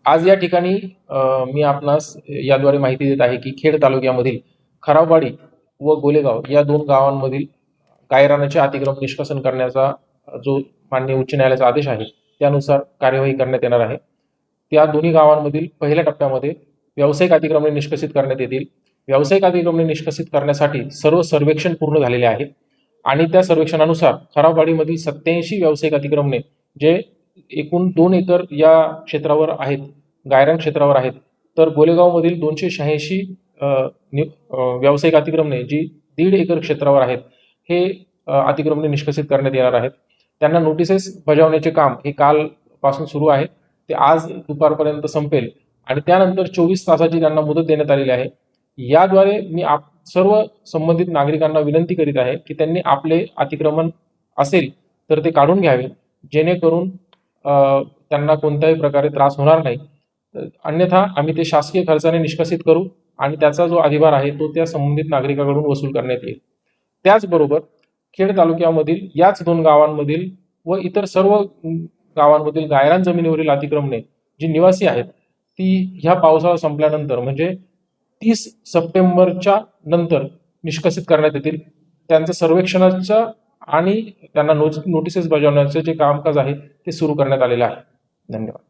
आज या ठिकाणी मी आपणास याद्वारे माहिती देत आहे की खेड तालुक्यामधील खराबवाडी व गोलेगाव या दोन गावांमधील गायरानाचे अतिक्रमण निष्कासन करण्याचा जो माननीय उच्च न्यायालयाचा आदेश आहे त्यानुसार कार्यवाही करण्यात येणार आहे। त्या दोन्ही गावांमधील पहिल्या टप्प्यामध्ये व्यावसायिक अतिक्रमणे निष्कासित करण्यात येतील। व्यावसायिक अतिक्रमणे निष्कासित करण्यासाठी सर्व सर्वेक्षण पूर्ण झालेले आहे आणि त्या सर्वेक्षणानुसार खराबवाडीमधील 87 व्यावसायिक अतिक्रमणे जे एकूण 2 एकर या क्षेत्रावर आहेत, गायरान क्षेत्रावर आहेत, तर गोलेगावमधील 286 व्यावसायिक अतिक्रमणे जी 1.5 एकर क्षेत्रावर आहेत हे अतिक्रमणे निष्कासित करण्यात येणार आहेत। त्यांना नोटिसेस बजावण्याचे काम हे कालपासून सुरू आहे, ते आज दुपारपर्यंत संपेल आणि त्यानंतर 24 तासाची त्यांना मुदत देण्यात आलेली आहे। याद्वारे मी सर्व संबंधित नागरिकांना विनंती करीत आहे की त्यांनी आपले अतिक्रमण असेल तर ते काढून घ्यावे, जेणेकरून त्यांना कोणत्याही प्रकारे त्रास होणार नाही। अन्यथा आम्ही ते शासकीय खर्चाने निष्कासित करू आणि त्याचा जो अधिभार आहे तो त्या संबंधित नागरिकाकडून वसूल करण्यात येईल। त्याचबरोबर खेड तालुक्यामधील याच 2 गावांमधील व इतर सर्व गावांमधील गायरान जमिनीवरील अतिक्रमणे जी निवासी आहेत ती ह्या पावसाळा संपल्यानंतर म्हणजे 30 सप्टेंबरच्या नंतर निष्कासित करण्यात येतील। त्यांचं सर्वेक्षणाचं आणि त्यांना नोटिसेस बजावण्याचे जे कामकाज आहे ते सुरू करण्यात आलेलं आहे। धन्यवाद।